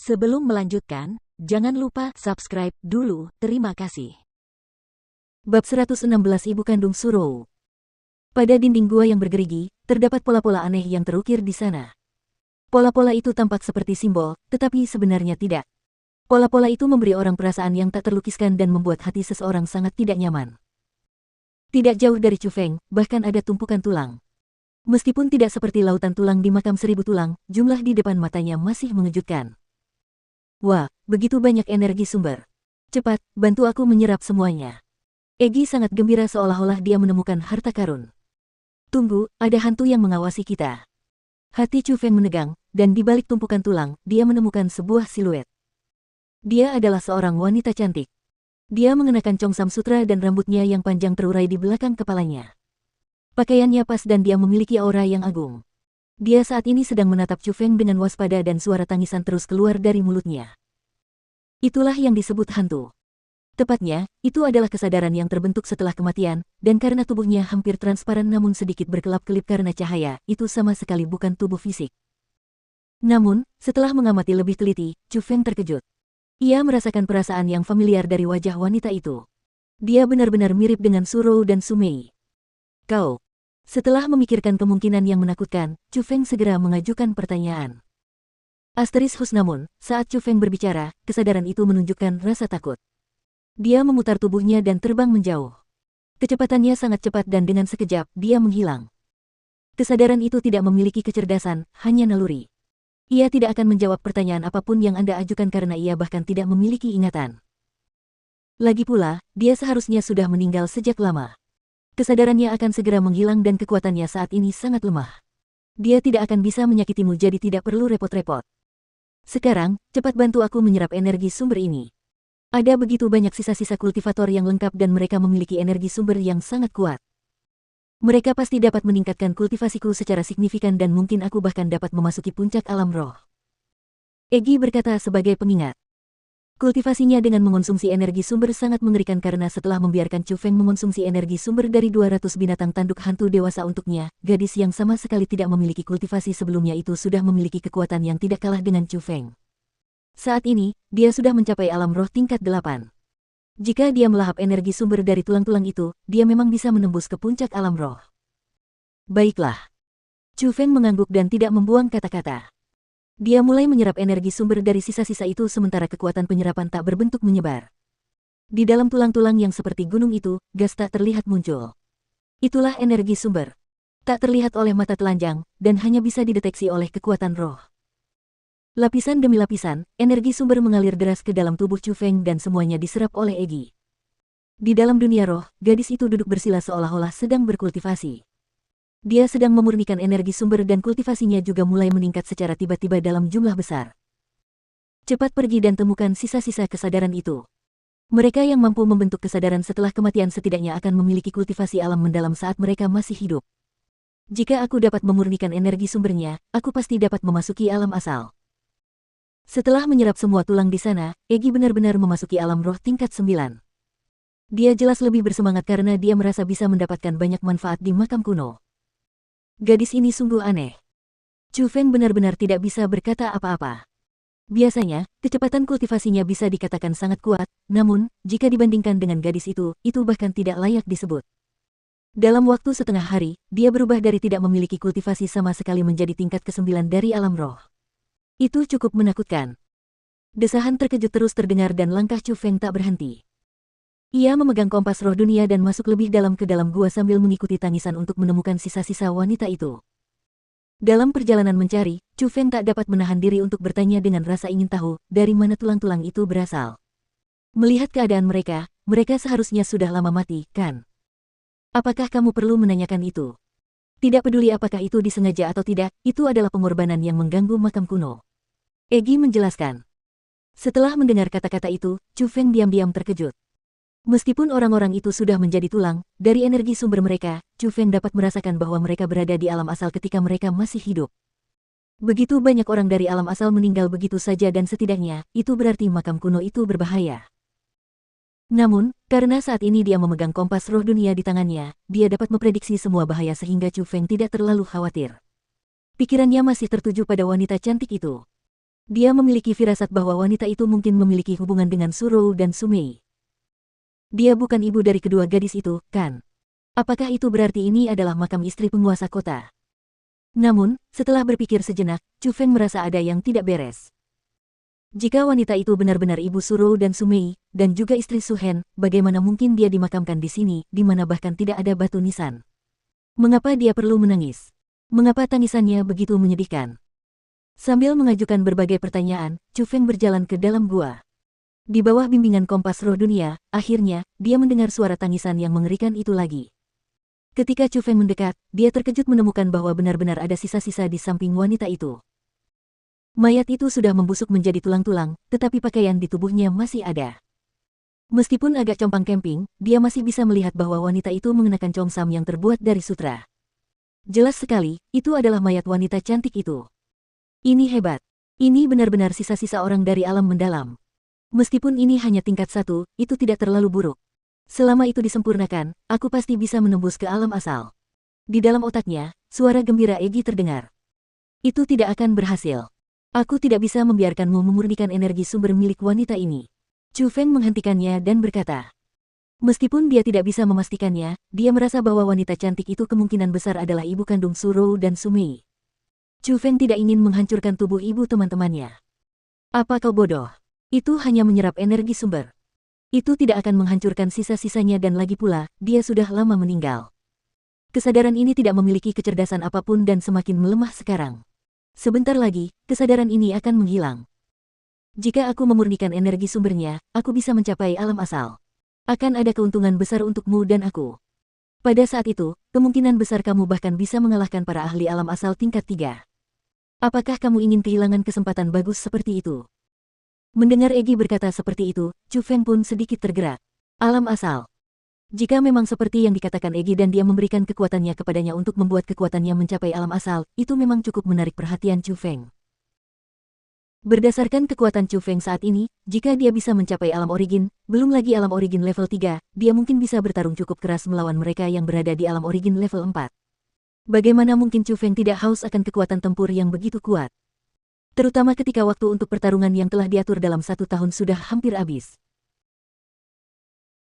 Sebelum melanjutkan, jangan lupa subscribe dulu, terima kasih. Bab 116 Ibu Kandung Surou. Pada dinding gua yang bergerigi, terdapat pola-pola aneh yang terukir di sana. Pola-pola itu tampak seperti simbol, tetapi sebenarnya tidak. Pola-pola itu memberi orang perasaan yang tak terlukiskan dan membuat hati seseorang sangat tidak nyaman. Tidak jauh dari Chu Feng, bahkan ada tumpukan tulang. Meskipun tidak seperti lautan tulang di makam 1000 tulang, jumlah di depan matanya masih mengejutkan. Wah, begitu banyak energi sumber. Cepat, bantu aku menyerap semuanya. Egi sangat gembira seolah-olah dia menemukan harta karun. Tunggu, ada hantu yang mengawasi kita. Hati Chu Feng menegang, dan di balik tumpukan tulang, dia menemukan sebuah siluet. Dia adalah seorang wanita cantik. Dia mengenakan congsam sutra dan rambutnya yang panjang terurai di belakang kepalanya. Pakaiannya pas dan dia memiliki aura yang agung. Dia saat ini sedang menatap Chu Feng dengan waspada dan suara tangisan terus keluar dari mulutnya. Itulah yang disebut hantu. Tepatnya, itu adalah kesadaran yang terbentuk setelah kematian, dan karena tubuhnya hampir transparan namun sedikit berkelap-kelip karena cahaya, itu sama sekali bukan tubuh fisik. Namun, setelah mengamati lebih teliti, Chu Feng terkejut. Ia merasakan perasaan yang familiar dari wajah wanita itu. Dia benar-benar mirip dengan Surou dan Sumei. Kau. Setelah memikirkan kemungkinan yang menakutkan, Chu Feng segera mengajukan pertanyaan. Asteris namun, saat Chu Feng berbicara, kesadaran itu menunjukkan rasa takut. Dia memutar tubuhnya dan terbang menjauh. Kecepatannya sangat cepat dan dengan sekejap, dia menghilang. Kesadaran itu tidak memiliki kecerdasan, hanya naluri. Ia tidak akan menjawab pertanyaan apapun yang Anda ajukan karena ia bahkan tidak memiliki ingatan. Lagi pula, dia seharusnya sudah meninggal sejak lama. Kesadarannya akan segera menghilang dan kekuatannya saat ini sangat lemah. Dia tidak akan bisa menyakitimu jadi tidak perlu repot-repot. Sekarang, cepat bantu aku menyerap energi sumber ini. Ada begitu banyak sisa-sisa kultivator yang lengkap dan mereka memiliki energi sumber yang sangat kuat. Mereka pasti dapat meningkatkan kultivasiku secara signifikan dan mungkin aku bahkan dapat memasuki puncak alam roh. Egi berkata sebagai pengingat. Kultivasinya dengan mengonsumsi energi sumber sangat mengerikan karena setelah membiarkan Chu Feng mengonsumsi energi sumber dari 200 binatang tanduk hantu dewasa untuknya, gadis yang sama sekali tidak memiliki kultivasi sebelumnya itu sudah memiliki kekuatan yang tidak kalah dengan Chu Feng. Saat ini, dia sudah mencapai alam roh tingkat 8. Jika dia melahap energi sumber dari tulang-tulang itu, dia memang bisa menembus ke puncak alam roh. Baiklah. Chu Feng mengangguk dan tidak membuang kata-kata. Dia mulai menyerap energi sumber dari sisa-sisa itu sementara kekuatan penyerapan tak berbentuk menyebar. Di dalam tulang-tulang yang seperti gunung itu, gas tak terlihat muncul. Itulah energi sumber. Tak terlihat oleh mata telanjang, dan hanya bisa dideteksi oleh kekuatan roh. Lapisan demi lapisan, energi sumber mengalir deras ke dalam tubuh Chu Feng dan semuanya diserap oleh Egi. Di dalam dunia roh, gadis itu duduk bersila seolah-olah sedang berkultivasi. Dia sedang memurnikan energi sumber dan kultivasinya juga mulai meningkat secara tiba-tiba dalam jumlah besar. Cepat pergi dan temukan sisa-sisa kesadaran itu. Mereka yang mampu membentuk kesadaran setelah kematian setidaknya akan memiliki kultivasi alam mendalam saat mereka masih hidup. Jika aku dapat memurnikan energi sumbernya, aku pasti dapat memasuki alam asal. Setelah menyerap semua tulang di sana, Egi benar-benar memasuki alam roh tingkat 9. Dia jelas lebih bersemangat karena dia merasa bisa mendapatkan banyak manfaat di makam kuno. Gadis ini sungguh aneh. Chu Feng benar-benar tidak bisa berkata apa-apa. Biasanya, kecepatan kultivasinya bisa dikatakan sangat kuat, namun, jika dibandingkan dengan gadis itu bahkan tidak layak disebut. Dalam waktu setengah hari, dia berubah dari tidak memiliki kultivasi sama sekali menjadi tingkat ke-9 dari alam roh. Itu cukup menakutkan. Desahan terkejut terus terdengar dan langkah Chu Feng tak berhenti. Ia memegang kompas roh dunia dan masuk lebih dalam ke dalam gua sambil mengikuti tangisan untuk menemukan sisa-sisa wanita itu. Dalam perjalanan mencari, Chu Feng tak dapat menahan diri untuk bertanya dengan rasa ingin tahu dari mana tulang-tulang itu berasal. Melihat keadaan mereka, mereka seharusnya sudah lama mati, kan? Apakah kamu perlu menanyakan itu? Tidak peduli apakah itu disengaja atau tidak, itu adalah pengorbanan yang mengganggu makam kuno. Egi menjelaskan. Setelah mendengar kata-kata itu, Chu Feng diam-diam terkejut. Meskipun orang-orang itu sudah menjadi tulang, dari energi sumber mereka, Chu Feng dapat merasakan bahwa mereka berada di alam asal ketika mereka masih hidup. Begitu banyak orang dari alam asal meninggal begitu saja dan setidaknya, itu berarti makam kuno itu berbahaya. Namun, karena saat ini dia memegang kompas roh dunia di tangannya, dia dapat memprediksi semua bahaya sehingga Chu Feng tidak terlalu khawatir. Pikirannya masih tertuju pada wanita cantik itu. Dia memiliki firasat bahwa wanita itu mungkin memiliki hubungan dengan Surou dan Sumei. Dia bukan ibu dari kedua gadis itu, kan? Apakah itu berarti ini adalah makam istri penguasa kota? Namun, setelah berpikir sejenak, Chu Feng merasa ada yang tidak beres. Jika wanita itu benar-benar ibu Surou dan Sumei, dan juga istri Su Hen, bagaimana mungkin dia dimakamkan di sini, di mana bahkan tidak ada batu nisan? Mengapa dia perlu menangis? Mengapa tangisannya begitu menyedihkan? Sambil mengajukan berbagai pertanyaan, Chu Feng berjalan ke dalam gua. Di bawah bimbingan kompas roh dunia, akhirnya, dia mendengar suara tangisan yang mengerikan itu lagi. Ketika Chu Feng mendekat, dia terkejut menemukan bahwa benar-benar ada sisa-sisa di samping wanita itu. Mayat itu sudah membusuk menjadi tulang-tulang, tetapi pakaian di tubuhnya masih ada. Meskipun agak compang camping, dia masih bisa melihat bahwa wanita itu mengenakan congsam yang terbuat dari sutra. Jelas sekali, itu adalah mayat wanita cantik itu. Ini hebat. Ini benar-benar sisa-sisa orang dari alam mendalam. Meskipun ini hanya tingkat 1, itu tidak terlalu buruk. Selama itu disempurnakan, aku pasti bisa menembus ke alam asal. Di dalam otaknya, suara gembira Egi terdengar. Itu tidak akan berhasil. Aku tidak bisa membiarkanmu memurnikan energi sumber milik wanita ini. Chu Feng menghentikannya dan berkata. Meskipun dia tidak bisa memastikannya, dia merasa bahwa wanita cantik itu kemungkinan besar adalah ibu kandung Surou dan Sumei. Chu Feng tidak ingin menghancurkan tubuh ibu teman-temannya. Apa kau bodoh? Itu hanya menyerap energi sumber. Itu tidak akan menghancurkan sisa-sisanya dan lagi pula, dia sudah lama meninggal. Kesadaran ini tidak memiliki kecerdasan apapun dan semakin melemah sekarang. Sebentar lagi, kesadaran ini akan menghilang. Jika aku memurnikan energi sumbernya, aku bisa mencapai alam asal. Akan ada keuntungan besar untukmu dan aku. Pada saat itu, kemungkinan besar kamu bahkan bisa mengalahkan para ahli alam asal tingkat 3. Apakah kamu ingin kehilangan kesempatan bagus seperti itu? Mendengar Egi berkata seperti itu, Chu Feng pun sedikit tergerak. Alam asal. Jika memang seperti yang dikatakan Egi dan dia memberikan kekuatannya kepadanya untuk membuat kekuatannya mencapai alam asal, itu memang cukup menarik perhatian Chu Feng. Berdasarkan kekuatan Chu Feng saat ini, jika dia bisa mencapai alam origin, belum lagi alam origin level 3, dia mungkin bisa bertarung cukup keras melawan mereka yang berada di alam origin level 4. Bagaimana mungkin Chu Feng tidak haus akan kekuatan tempur yang begitu kuat? Terutama ketika waktu untuk pertarungan yang telah diatur dalam 1 tahun sudah hampir habis.